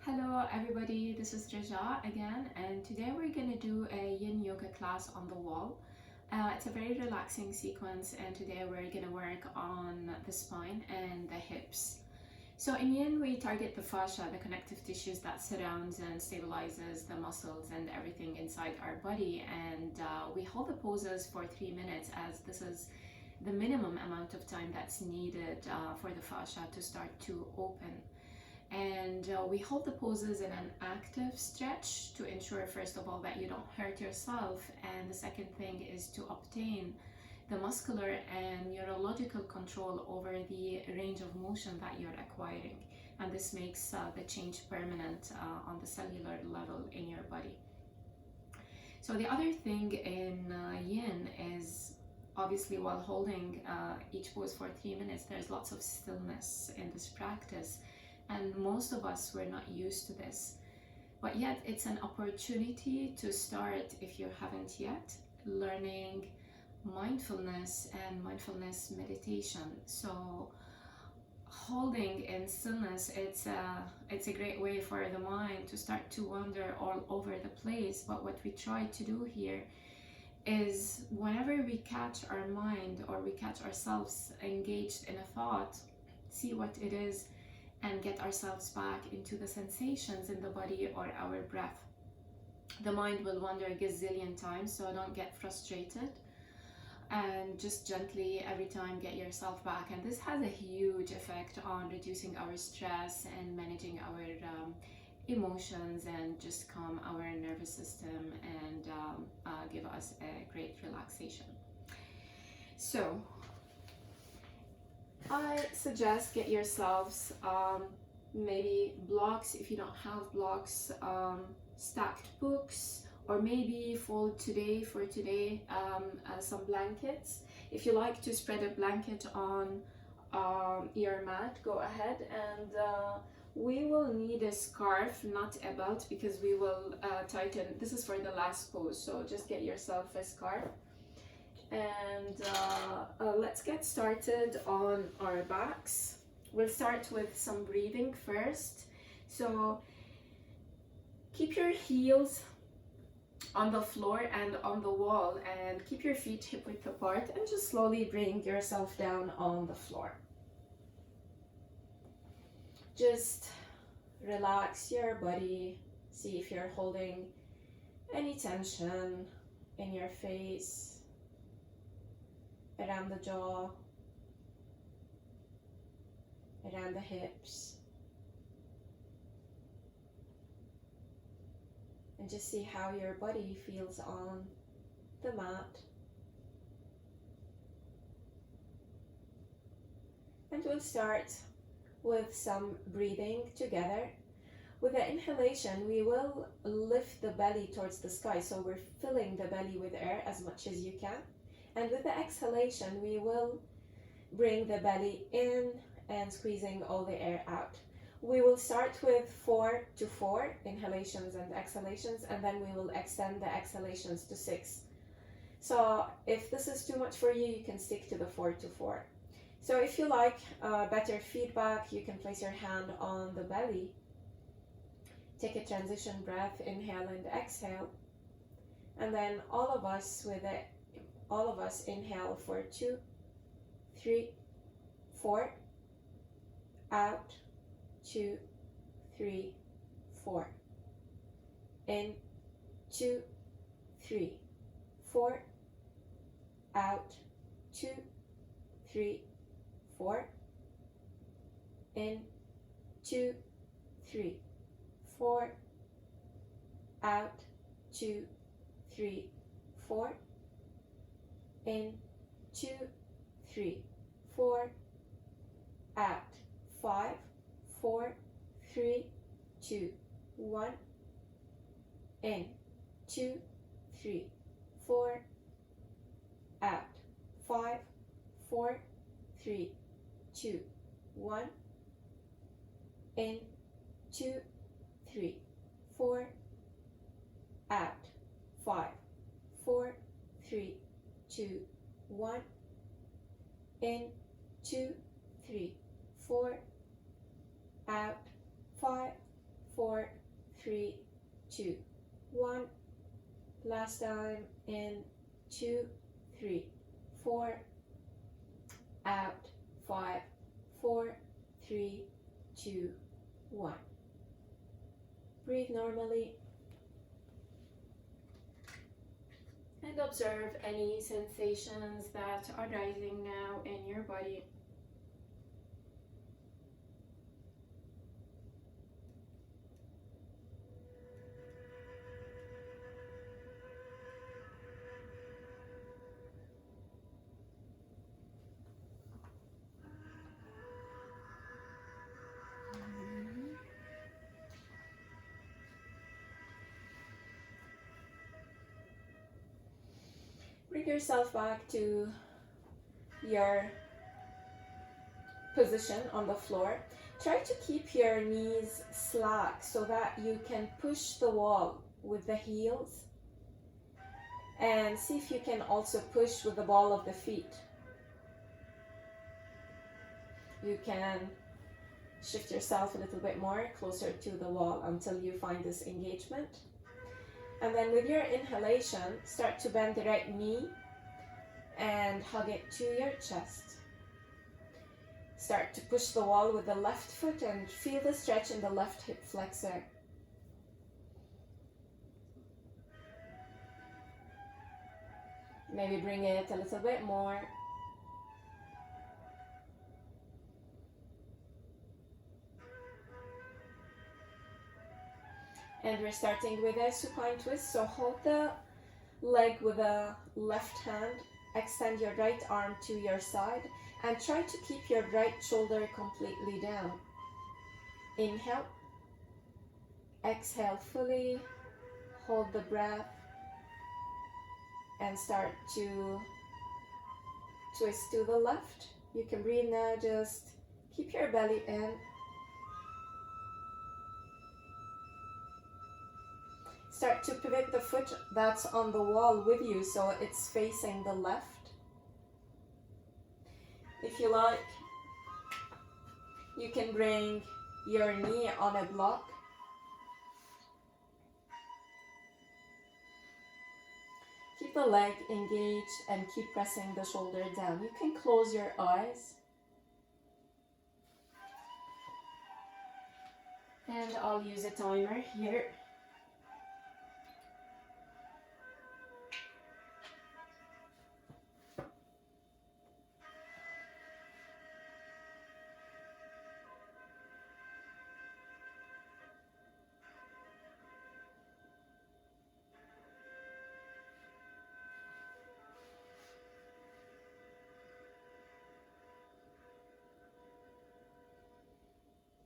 Hello everybody, this is Raja again, and today we're going to do a yin yoga class on the wall. It's a very relaxing sequence, and today we're going to work on the spine and the hips. So in yin we target the fascia, the connective tissues that surrounds and stabilizes the muscles and everything inside our body, and we hold the poses for 3 minutes, as this is the minimum amount of time that's needed for the fascia to start to open. And we hold the poses in an active stretch to ensure, first of all, that you don't hurt yourself, and the second thing is to obtain the muscular and neurological control over the range of motion that you're acquiring, and this makes the change permanent on the cellular level in your body. So the other thing in yin is, obviously, while holding each pose for 3 minutes, there's lots of stillness in this practice, and most of us were not used to this, but yet it's an opportunity to start, if you haven't yet, learning mindfulness and mindfulness meditation. So holding in stillness, it's a great way for the mind to start to wander all over the place. But what we try to do here is, whenever we catch our mind or we catch ourselves engaged in a thought, see what it is and get ourselves back into the sensations in the body or our breath. The mind will wander a gazillion times, so don't get frustrated, and just gently every time get yourself back. And this has a huge effect on reducing our stress and managing our emotions, and just calm our nervous system and give us a great relaxation. So I suggest get yourselves maybe blocks, if you don't have blocks, stacked books, or maybe for today some blankets. If you like to spread a blanket on your mat, go ahead, and we will need a scarf, not a belt, because we will tighten. This is for the last pose, so just get yourself a scarf. And let's get started on our backs. We'll start with some breathing first. So keep your heels on the floor and on the wall, and keep your feet hip width apart, and just slowly bring yourself down on the floor. Just relax your body. See if you're holding any tension in your face, around the jaw, around the hips, and just see how your body feels on the mat. And we'll start with some breathing together. With the inhalation, we will lift the belly towards the sky, so we're filling the belly with air as much as you can. And with the exhalation, we will bring the belly in and squeezing all the air out. We will start with 4 to 4 inhalations and exhalations, and then we will extend the exhalations to 6. So if this is too much for you, you can stick to the 4 to 4. So if you like better feedback, you can place your hand on the belly. Take a transition breath, inhale and exhale. And then all of us inhale for 2, 3, 4, out, 2, 3, 4, in, 2, 3, 4, out, 2, 3, 4, in, 2, 3, 4, out, 2, 3, 4, in, 2, 3, 4, out, 5, 4, 3, 2, 1, in, 2, 3, 4, out, 5, 4, 3, 2, 1, in, 2, 3, 4, out, 5, 4, 3, 2, 1, in, 2, 3, 4, out, 5, 4, 3, 2, 1. Last time. In 2, 3, 4. Out. 5, 4, 3, 2, 1. Breathe normally. And observe any sensations that are rising now in your body. Bring yourself back to your position on the floor. Try to keep your knees slack so that you can push the wall with the heels, and see if you can also push with the ball of the feet. You can shift yourself a little bit more closer to the wall until you find this engagement. And then with your inhalation, start to bend the right knee and hug it to your chest. Start to push the wall with the left foot and feel the stretch in the left hip flexor. Maybe bring it a little bit more. And we're starting with a supine twist. So hold the leg with the left hand. Extend your right arm to your side and try to keep your right shoulder completely down. Inhale. Exhale fully. Hold the breath. And start to twist to the left. You can breathe now. Just keep your belly in. Start to pivot the foot that's on the wall with you so it's facing the left. If you like, you can bring your knee on a block. Keep the leg engaged and keep pressing the shoulder down. You can close your eyes. And I'll use a timer here.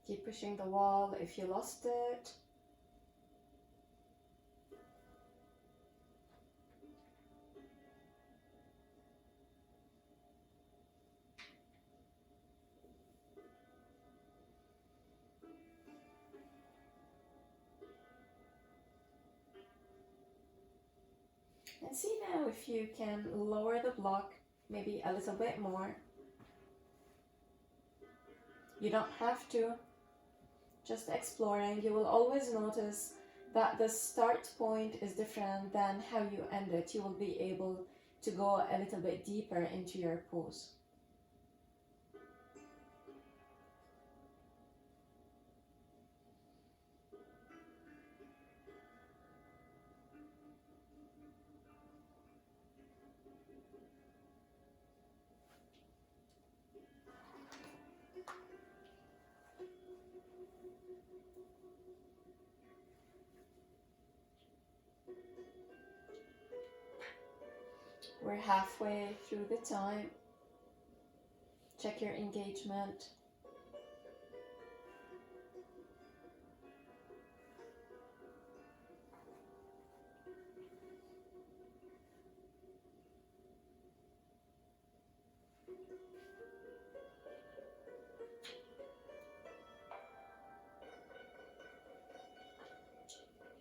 Keep pushing the wall if you lost it. And see now if you can lower the block maybe a little bit more. You don't have to. Just exploring. You will always notice that the start point is different than how you end it. You will be able to go a little bit deeper into your pose. We're halfway through the time. Check your engagement.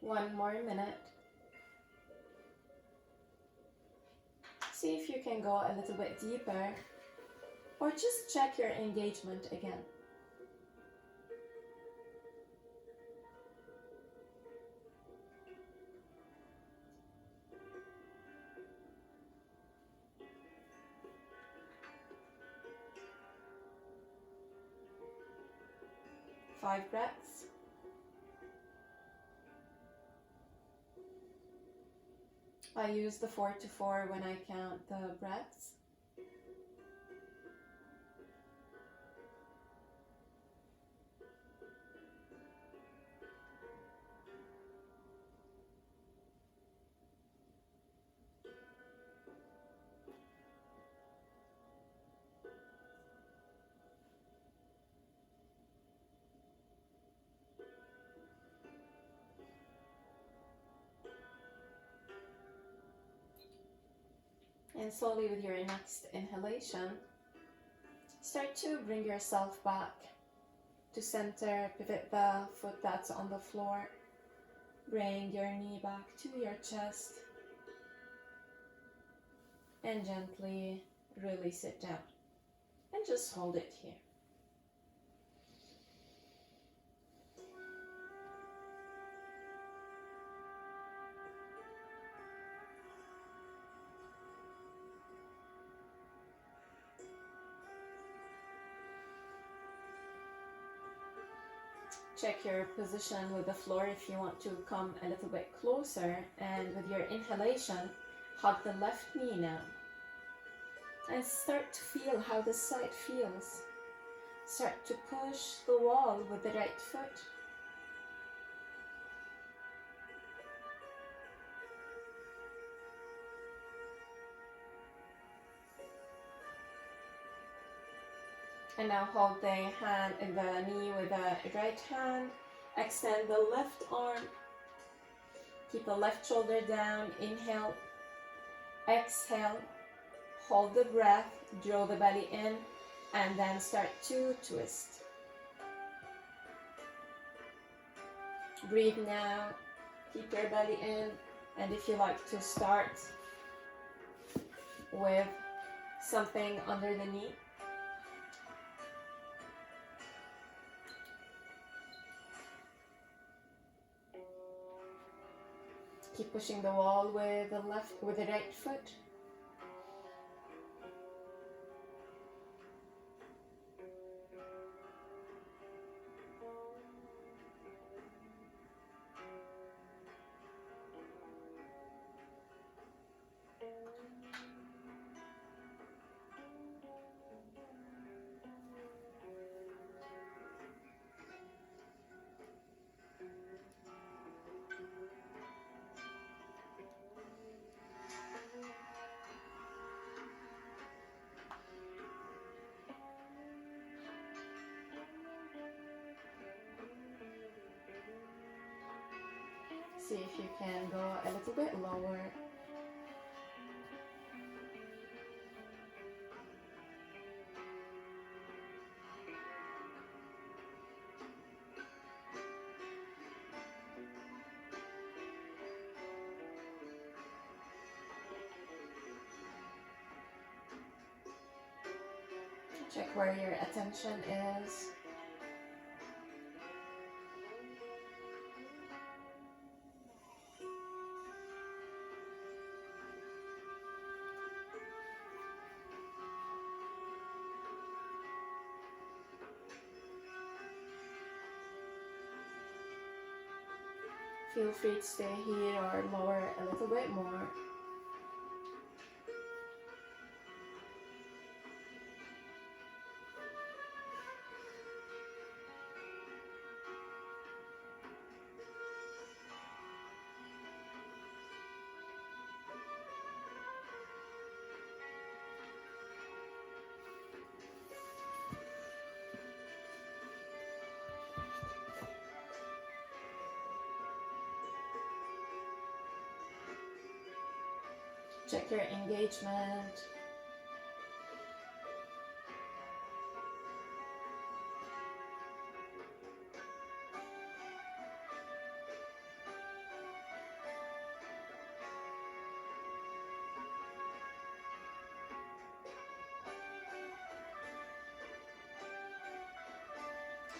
One more minute. See if you can go a little bit deeper, or just check your engagement again. 5 breaths. I use the 4 to 4 when I count the breaths. And slowly with your next inhalation, start to bring yourself back to center. Pivot the foot that's on the floor. Bring your knee back to your chest. And gently release it down. And just hold it here. Check your position with the floor if you want to come a little bit closer, and with your inhalation, hug the left knee now. And start to feel how the side feels. Start to push the wall with the right foot. And now hold the hand in the knee with the right hand. Extend the left arm. Keep the left shoulder down. Inhale. Exhale. Hold the breath. Draw the belly in. And then start to twist. Breathe now. Keep your belly in. And if you like to start with something under the knee, keep pushing the wall with the right foot. See if you can go a little bit lower. Check where your attention is. Feel free to stay here or lower a little bit more. Check your engagement.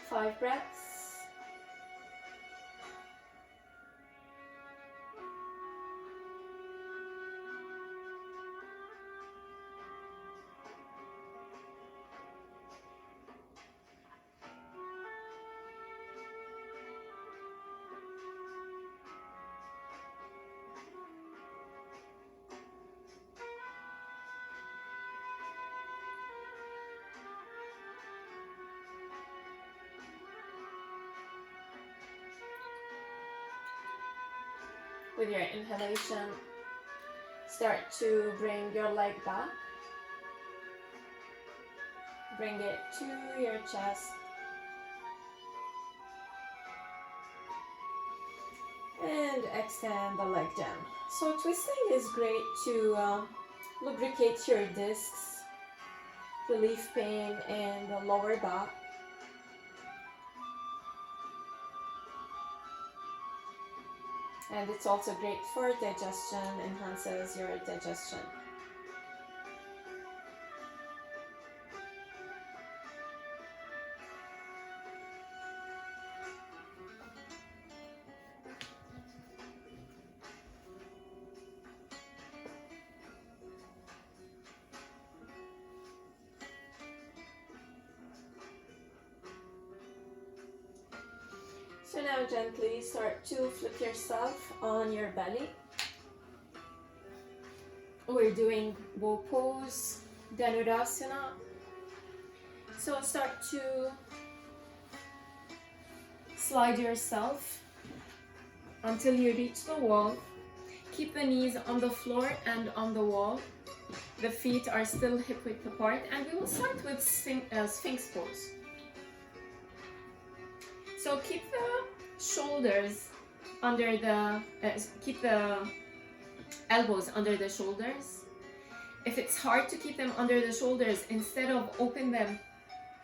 Five breaths. With your inhalation, start to bring your leg back. Bring it to your chest. And extend the leg down. So twisting is great to lubricate your discs, relieve pain in the lower back. And it's also great for digestion, enhances your digestion. So now gently start to flip yourself on your belly. We're doing bow pose, Dhanurasana. So start to slide yourself until you reach the wall. Keep the knees on the floor and on the wall. The feet are still hip width apart, and we will start with Sphinx pose. So keep the shoulders under the, keep the elbows under the shoulders. If it's hard to keep them under the shoulders, instead of open them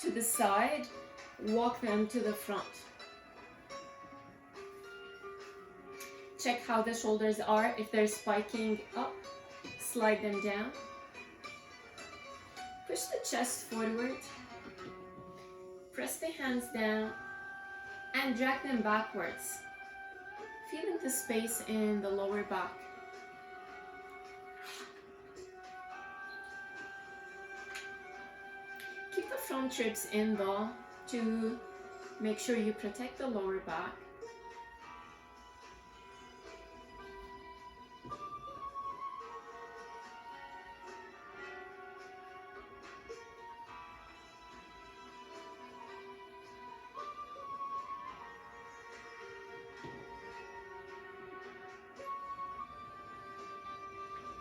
to the side, walk them to the front. Check how the shoulders are. If they're spiking up, slide them down. Push the chest forward. Press the hands down and drag them backwards, feeling the space in the lower back. Keep the front ribs in though to make sure you protect the lower back.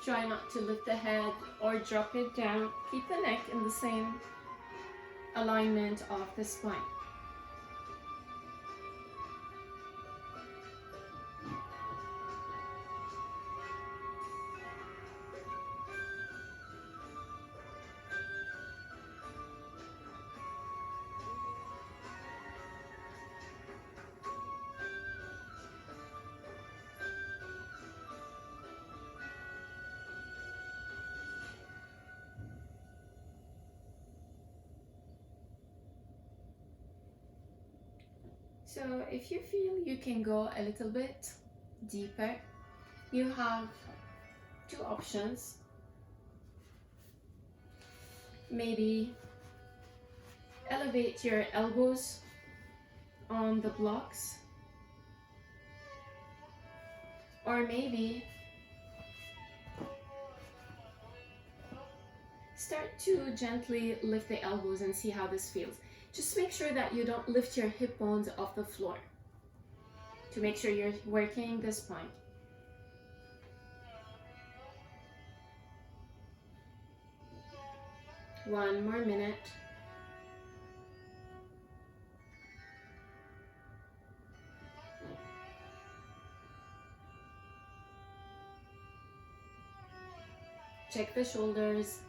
Try not to lift the head or drop it down. Keep the neck in the same alignment of the spine. So if you feel you can go a little bit deeper, you have two options. Maybe elevate your elbows on the blocks, or maybe start to gently lift the elbows and see how this feels. Just make sure that you don't lift your hip bones off the floor to make sure you're working the spine. One more minute. Check the shoulders.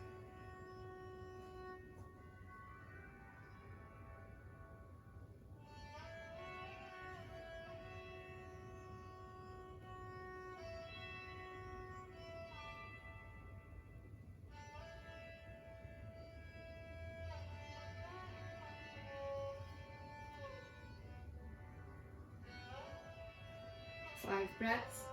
Five breaths.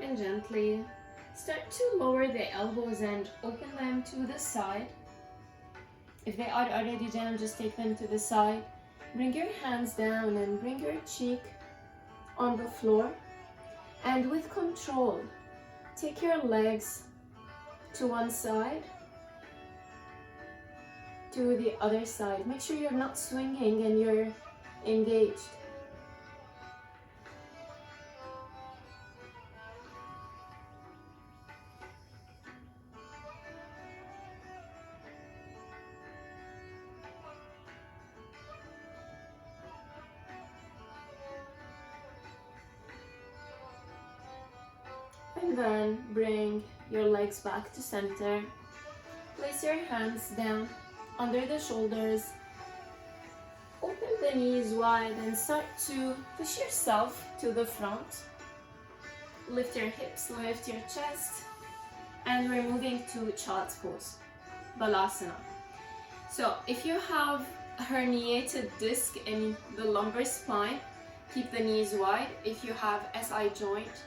and gently start to lower the elbows and open them to the side. If they are already down, just take them to the side. Bring your hands down and bring your cheek on the floor. And with control, take your legs to one side, to the other side. Make sure you're not swinging and you're engaged. And then bring your legs back to center. Place your hands down under the shoulders. Open the knees wide and start to push yourself to the front. Lift your hips, lift your chest. And we're moving to child's pose, Balasana. So if you have herniated disc in the lumbar spine, keep the knees wide. If you have SI joint,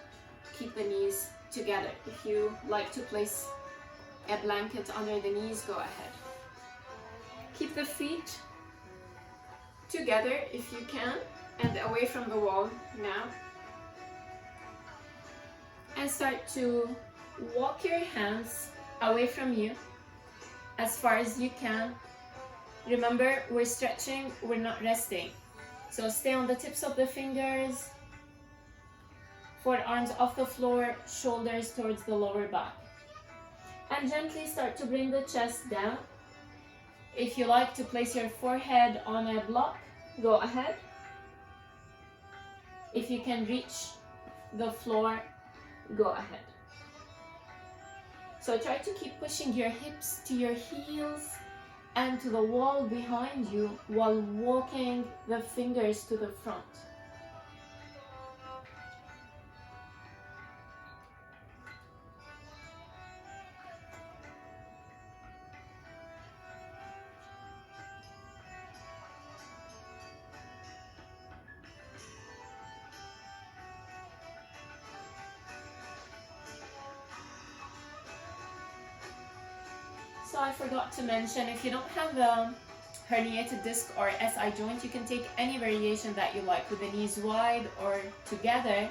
keep the knees together. If you like to place a blanket under the knees, go ahead. Keep the feet together if you can and away from the wall now. And start to walk your hands away from you as far as you can. Remember, we're stretching, we're not resting. So stay on the tips of the fingers, forearms off the floor, shoulders towards the lower back. And gently start to bring the chest down. If you like to place your forehead on a block, go ahead. If you can reach the floor, go ahead. So try to keep pushing your hips to your heels and to the wall behind you while walking the fingers to the front. So I forgot to mention, if you don't have the herniated disc or SI joint, you can take any variation that you like with the knees wide or together,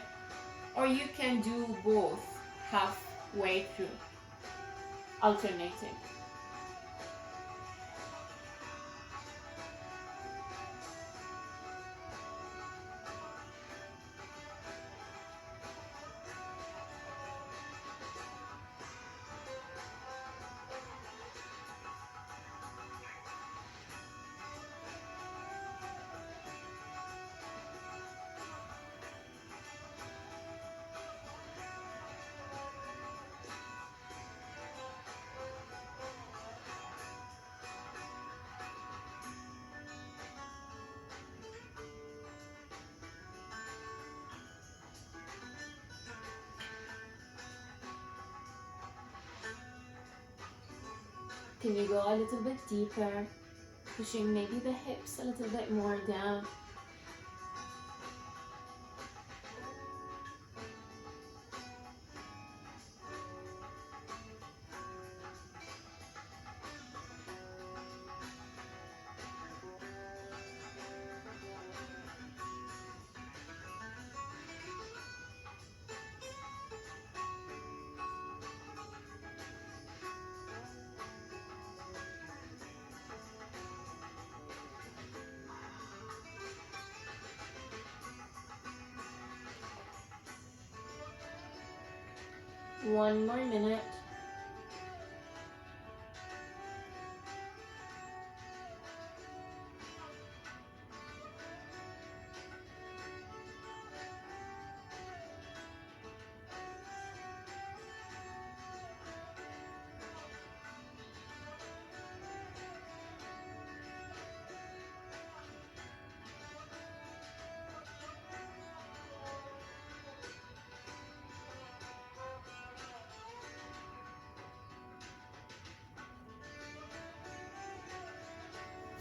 or you can do both halfway through, alternating. Can you go a little bit deeper, pushing maybe the hips a little bit more down? One more minute.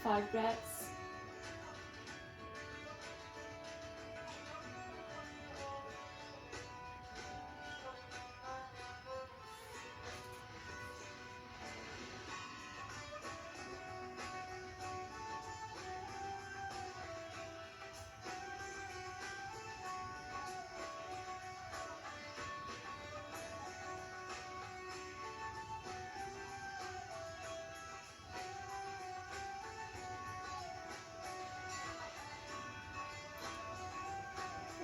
Five breaths.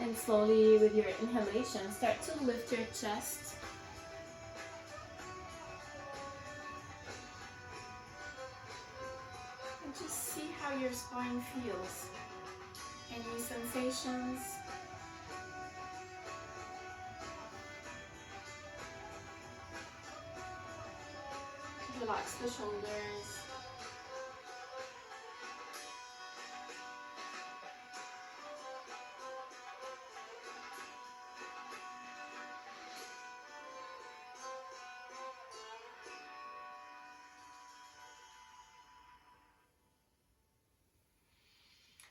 And slowly with your inhalation, start to lift your chest. And just see how your spine feels. Any sensations? Relax the shoulders.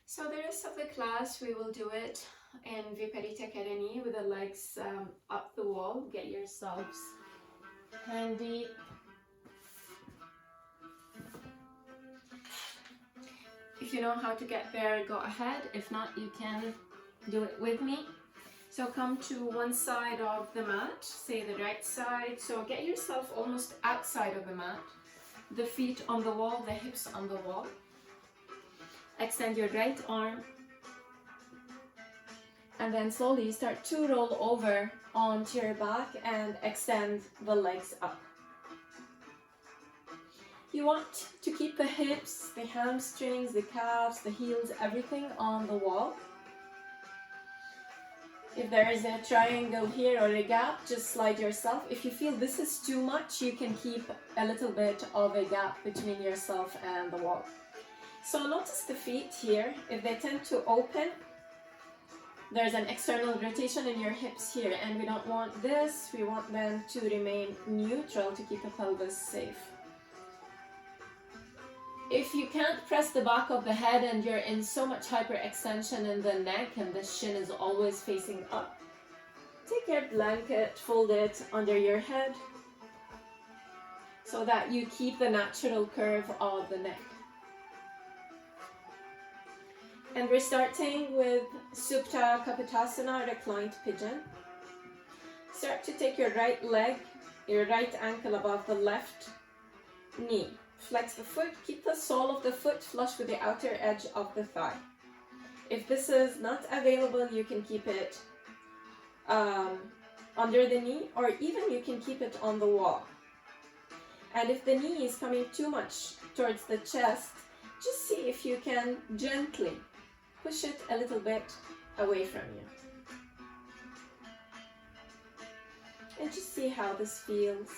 So the rest of the class we will do it in Viparita Karani with the legs up the wall. Get yourselves handy. If you know how to get there, go ahead. If not, you can do it with me. So come to one side of the mat, say the right side. So get yourself almost outside of the mat. The feet on the wall, the hips on the wall. Extend your right arm. And then slowly start to roll over onto your back and extend the legs up. You want to keep the hips, the hamstrings, the calves, the heels, everything on the wall. If there is a triangle here or a gap, just slide yourself. If you feel this is too much, you can keep a little bit of a gap between yourself and the wall. So notice the feet here. If they tend to open, there's an external rotation in your hips here, and we don't want this. We want them to remain neutral to keep the pelvis safe. If you can't press the back of the head and you're in so much hyperextension in the neck and the shin is always facing up, take your blanket, fold it under your head so that you keep the natural curve of the neck. And we're starting with Supta Kapitasana, reclined pigeon. Start to take your right leg, your right ankle above the left knee. Flex the foot, keep the sole of the foot flush with the outer edge of the thigh. If this is not available, you can keep it under the knee, or even you can keep it on the wall. And if the knee is coming too much towards the chest, just see if you can gently push it a little bit away from you. And just see how this feels.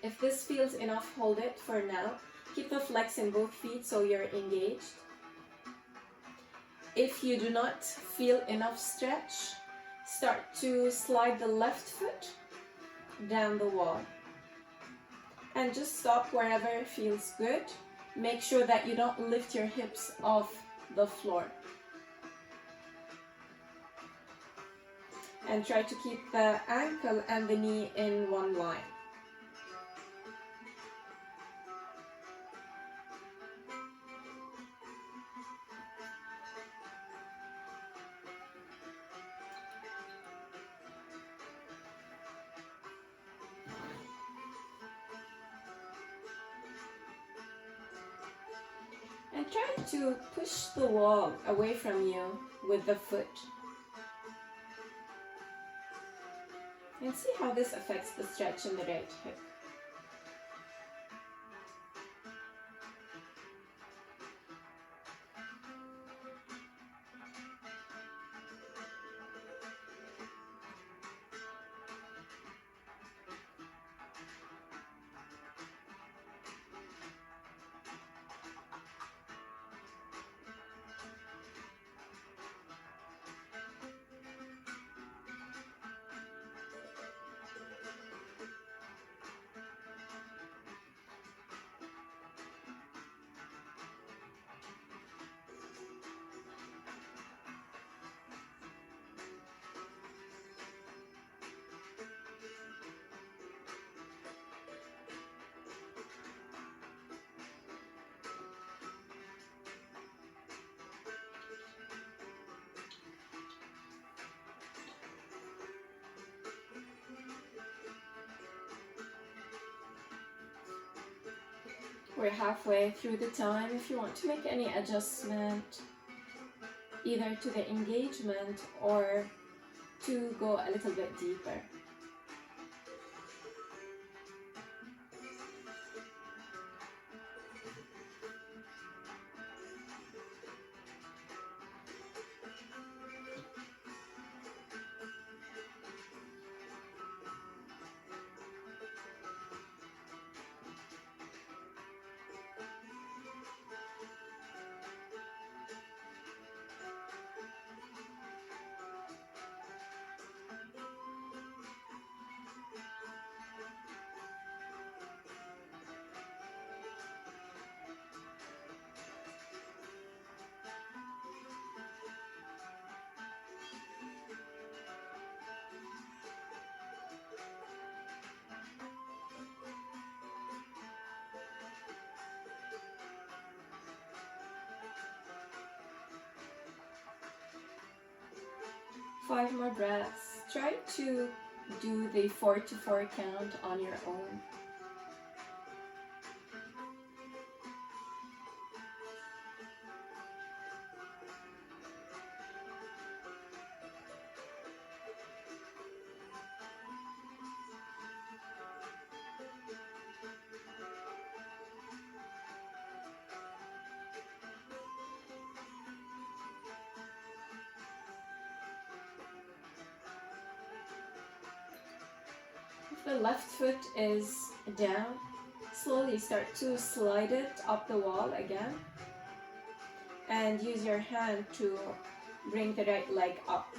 If this feels enough, hold it for now. Keep the flex in both feet so you're engaged. If you do not feel enough stretch, start to slide the left foot down the wall. And just stop wherever feels good. Make sure that you don't lift your hips off the floor. And try to keep the ankle and the knee in one line. And try to push the wall away from you with the foot. And see how this affects the stretch in the right hip. We're halfway through the time. If you want to make any adjustment, either to the engagement or to go a little bit deeper. Five more breaths. Try to do the 4 to 4 count on your own. If the left foot is down, slowly start to slide it up the wall again. And use your hand to bring the right leg up.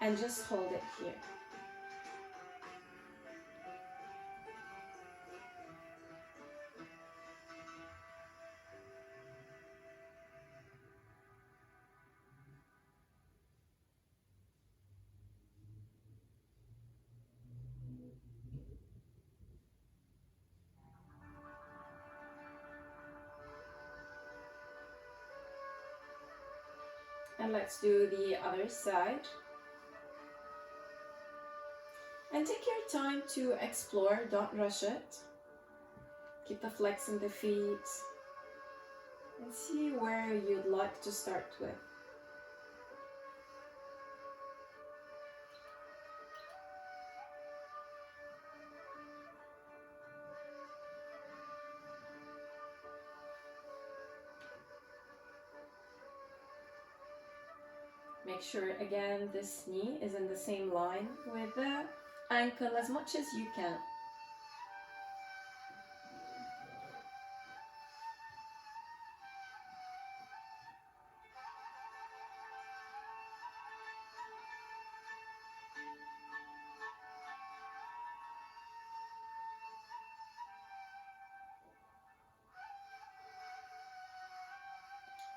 And just hold it here. And let's do the other side. And take your time to explore, don't rush it. Keep the flex in the feet. And see where you'd like to start with. Make sure again this knee is in the same line with the ankle as much as you can.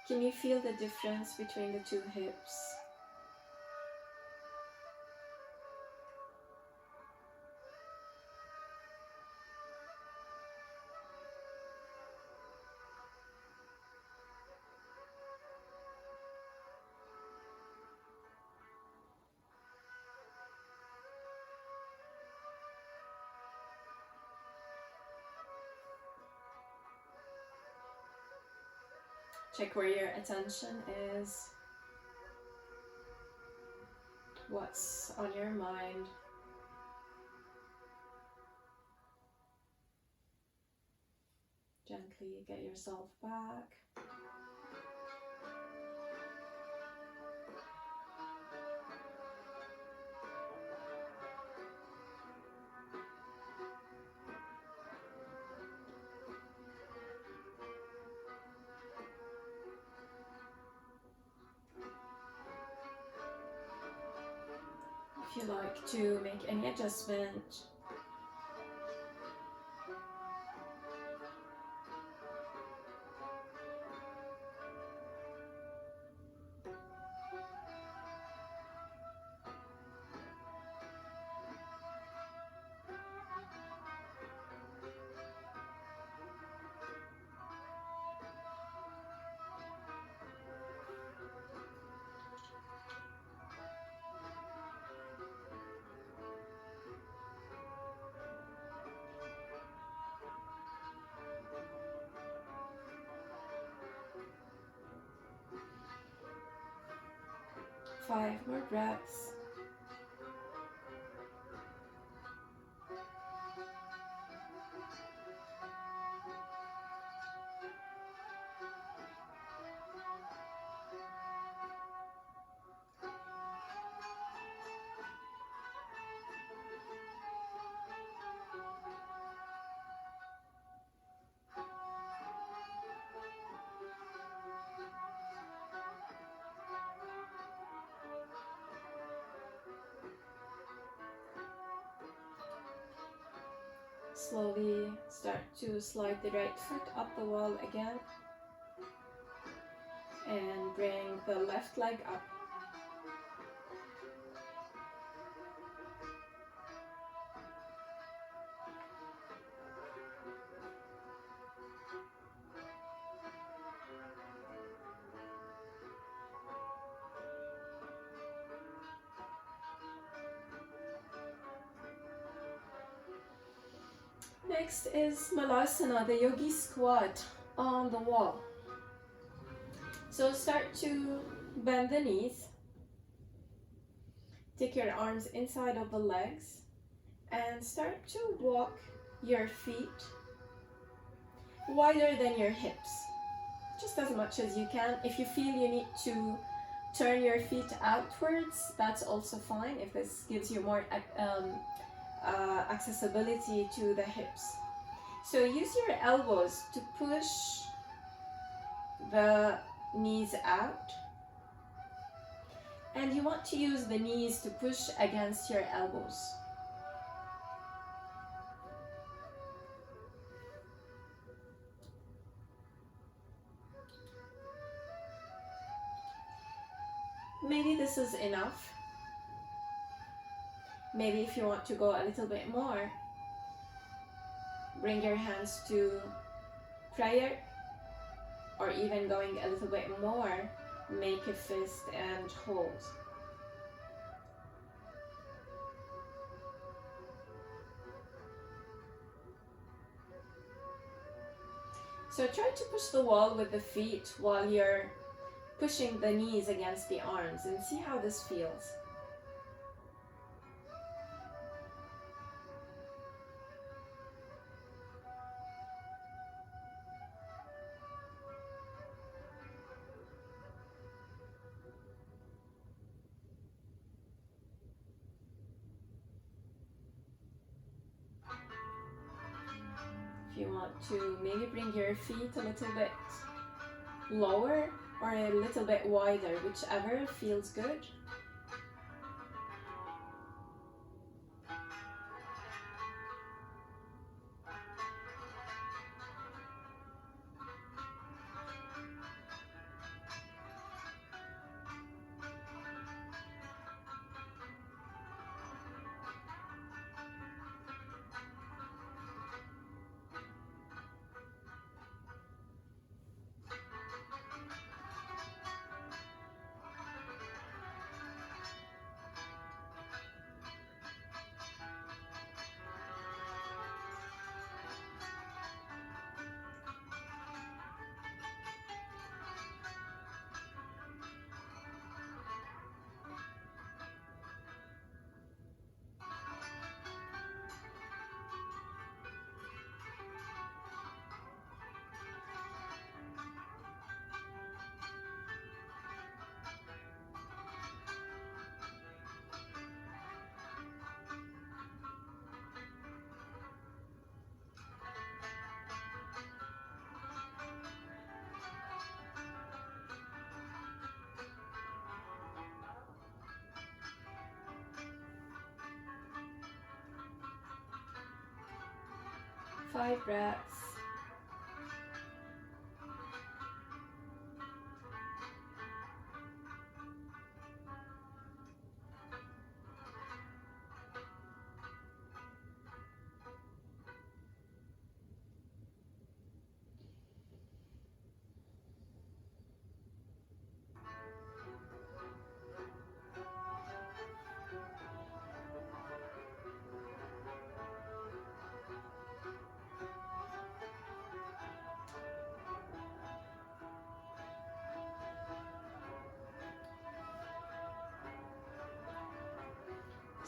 Can you feel the difference between the two hips? Check where your attention is. What's on your mind? Gently get yourself back. If you like to make any adjustment, 5 more breaths. Slowly start to slide the right foot up the wall again and bring the left leg up. Next is Malasana, the Yogi squat on the wall. So start to bend the knees. Take your arms inside of the legs and start to walk your feet wider than your hips, just as much as you can. If you feel you need to turn your feet outwards, that's also fine if this gives you more accessibility to the hips. So use your elbows to push the knees out, and you want to use the knees to push against your elbows. Maybe this is enough. Maybe if you want to go a little bit more, bring your hands to prayer, or even going a little bit more, make a fist and hold. So try to push the wall with the feet while you're pushing the knees against the arms, and see how this feels. If you want to maybe bring your feet a little bit lower or a little bit wider, whichever feels good. Five breaths.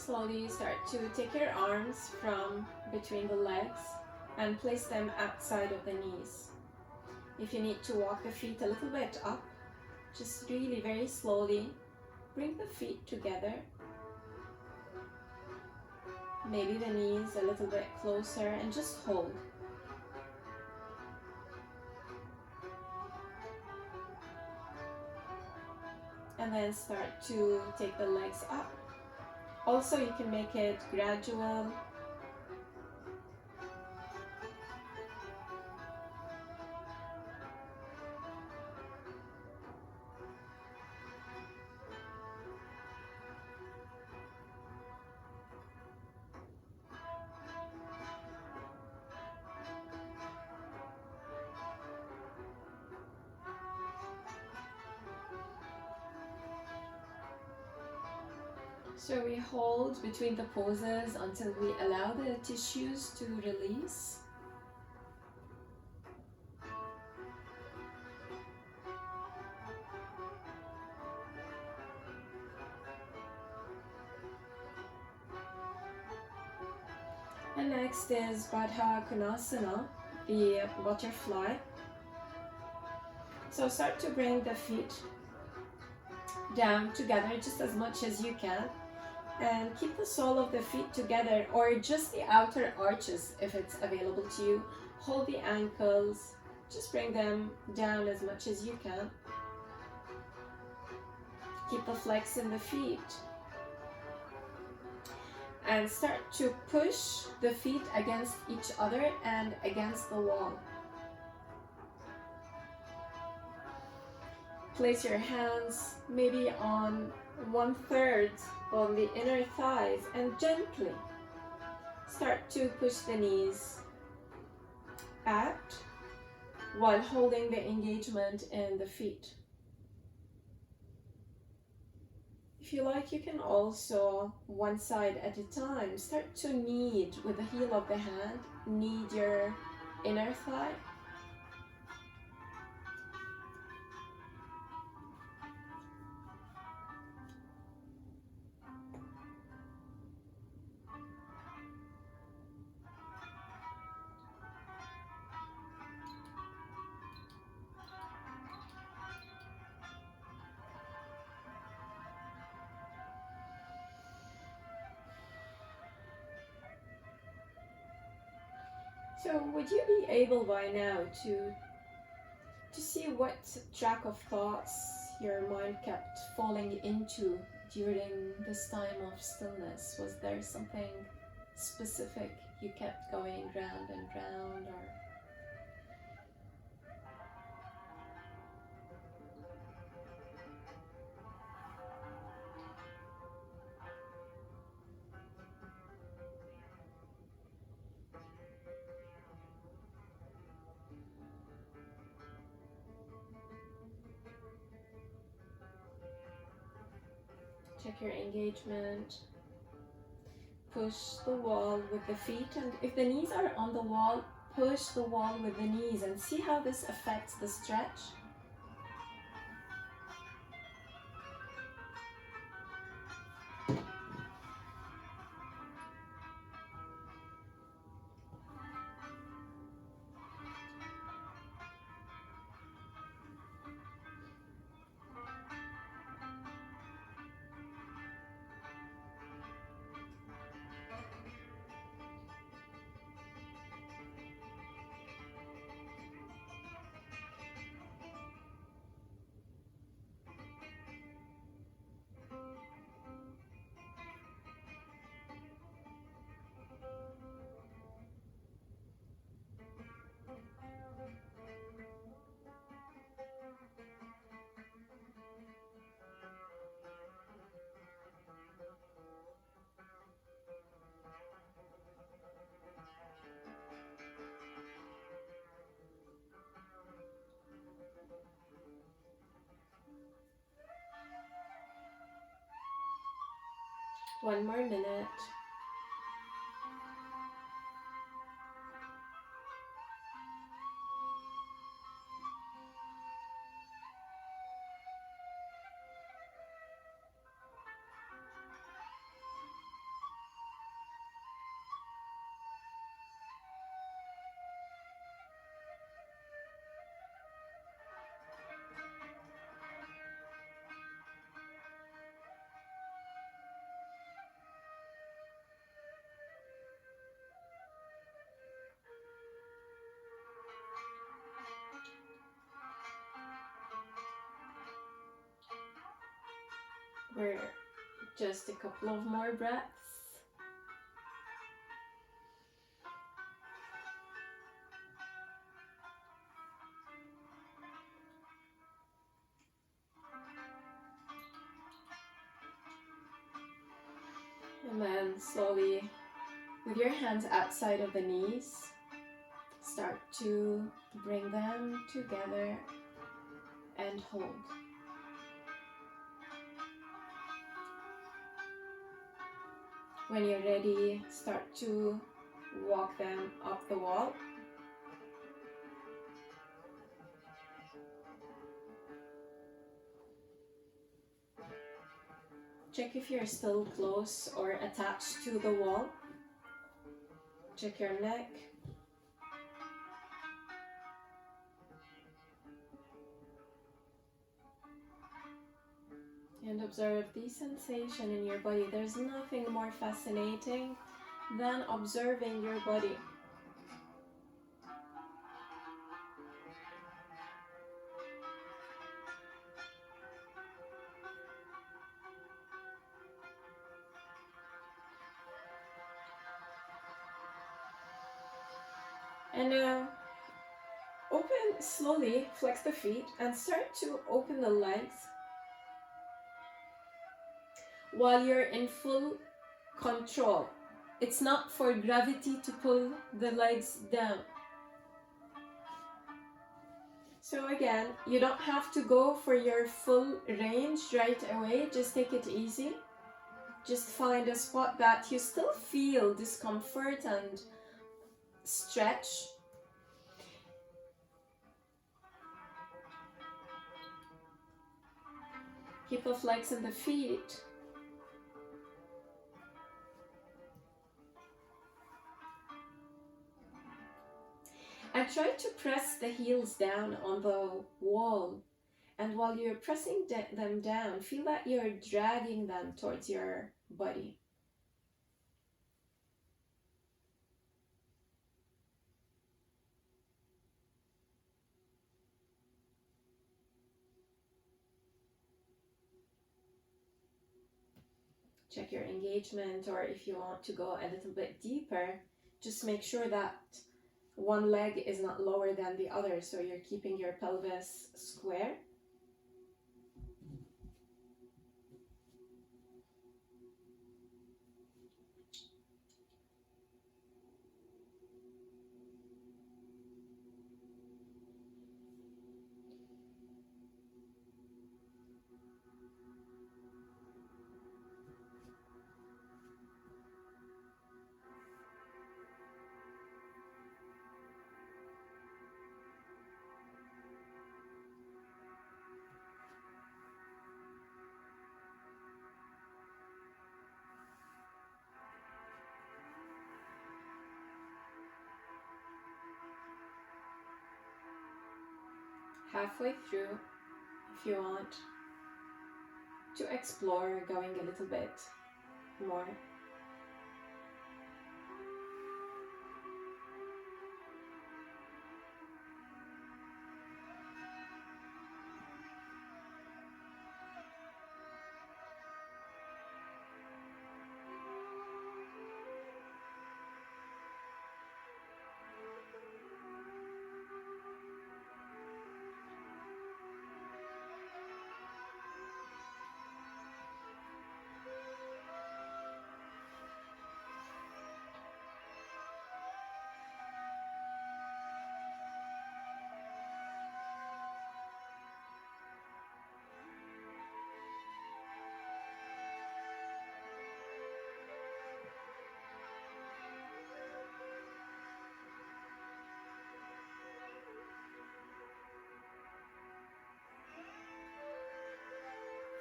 Slowly start to take your arms from between the legs and place them outside of the knees. If you need to walk the feet a little bit up, just really very slowly bring the feet together. Maybe the knees a little bit closer and just hold. And then start to take the legs up. Also, you can make it gradual. So we hold between the poses until we allow the tissues to release. And next is Baddha Konasana, the butterfly. So start to bring the feet down together just as much as you can. And keep the sole of the feet together, or just the outer arches if it's available to you. Hold the ankles, just bring them down as much as you can. Keep the flex in the feet. And start to push the feet against each other and against the wall. Place your hands maybe on 1/3 on the inner thighs and gently start to push the knees out while holding the engagement in the feet. If you like, you can also, one side at a time, start to knead with the heel of the hand, knead your inner thigh. So would you be able by now to see what track of thoughts your mind kept falling into during this time of stillness? Was there something specific you kept going round and round, or check your engagement? Push the wall with the feet, and if the knees are on the wall, push the wall with the knees and see how this affects the stretch. One more minute. We're just a couple of more breaths. And then slowly, with your hands outside of the knees, start to bring them together and hold. When you're ready, start to walk them up the wall. Check if you're still close or attached to the wall. Check your neck. And observe the sensation in your body. There's nothing more fascinating than observing your body. And now, slowly flex the feet and start to open the legs while you're in full control. It's not for gravity to pull the legs down. So again, you don't have to go for your full range right away. Just take it easy. Just find a spot that you still feel discomfort and stretch. Keep the legs and the feet. And try to press the heels down on the wall. And while you're pressing them down, feel that you're dragging them towards your body. Check your engagement, or if you want to go a little bit deeper, just make sure that one leg is not lower than the other, so you're keeping your pelvis square. Halfway through, if you want to explore going a little bit more.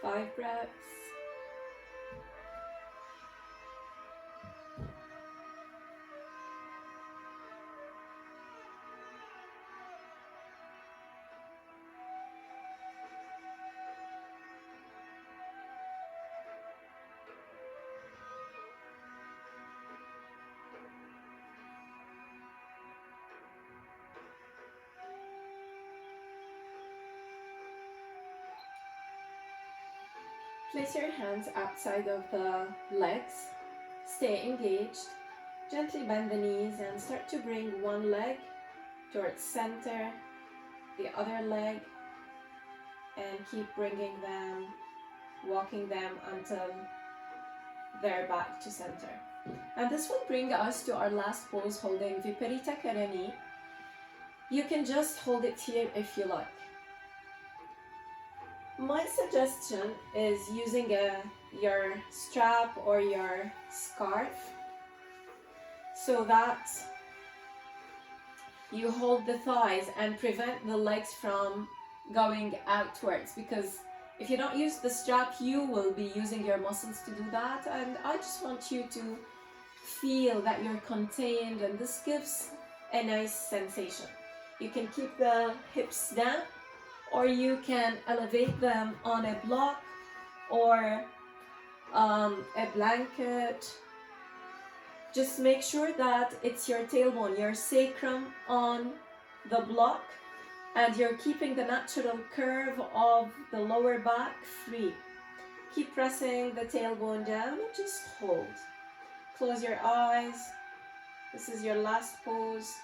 Five breaths. Place your hands outside of the legs. Stay engaged. Gently bend the knees and start to bring one leg towards center, the other leg, and keep bringing them, walking them until they're back to center. And this will bring us to our last pose, holding Viparita Karani. You can just hold it here if you like. My suggestion is using your strap or your scarf so that you hold the thighs and prevent the legs from going outwards, because if you don't use the strap, you will be using your muscles to do that, and I just want you to feel that you're contained, and this gives a nice sensation. You can keep the hips down, or you can elevate them on a block or a blanket. Just make sure that it's your tailbone, your sacrum on the block, and you're keeping the natural curve of the lower back free. Keep pressing the tailbone down and just hold. Close your eyes. This is your last pose.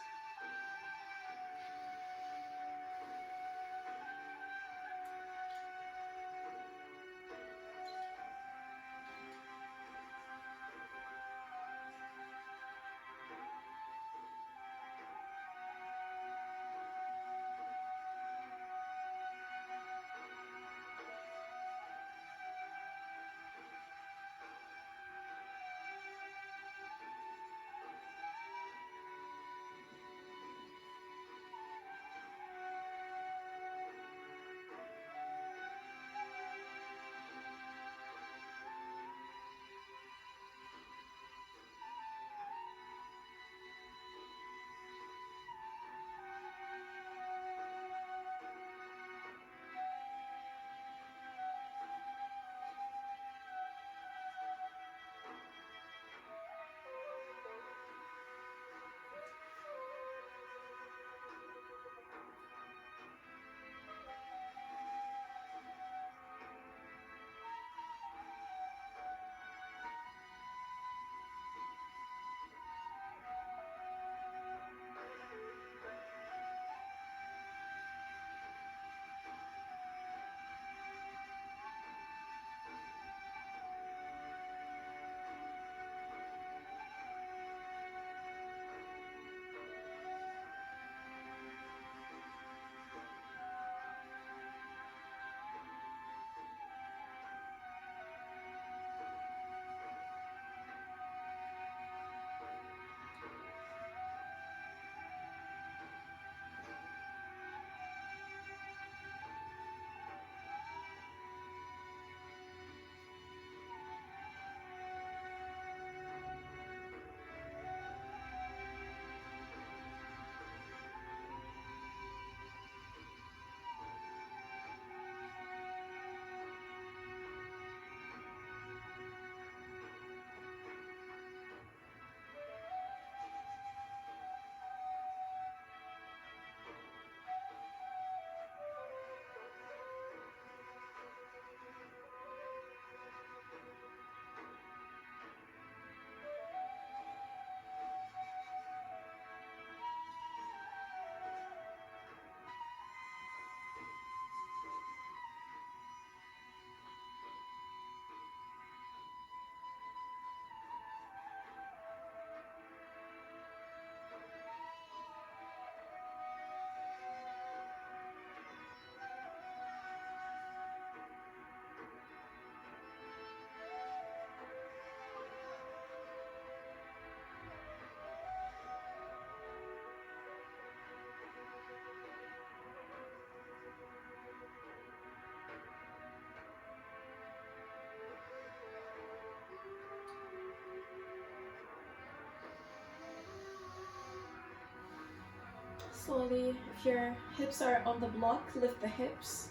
Slowly, if your hips are on the block, lift the hips,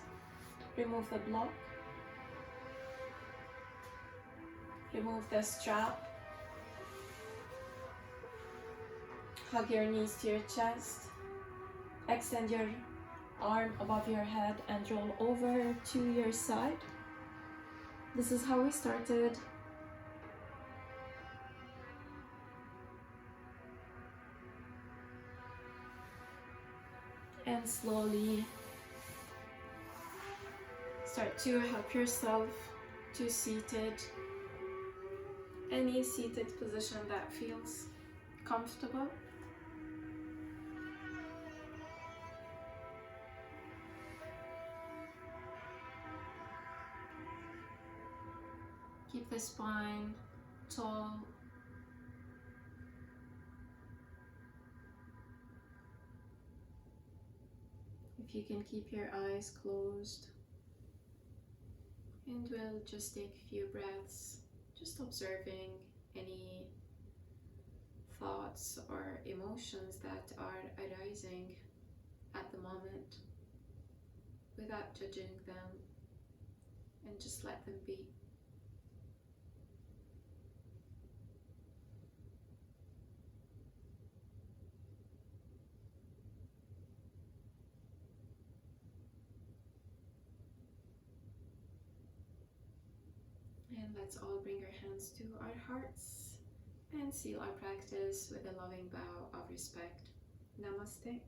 remove the block, remove the strap, hug your knees to your chest, extend your arm above your head and roll over to your side. This is how we started. And slowly start to help yourself to seated. Any seated position that feels comfortable. Keep the spine tall. If you can keep your eyes closed. And we'll just take a few breaths, just observing any thoughts or emotions that are arising at the moment without judging them, and just let them be. And let's all bring our hands to our hearts and seal our practice with a loving bow of respect. Namaste.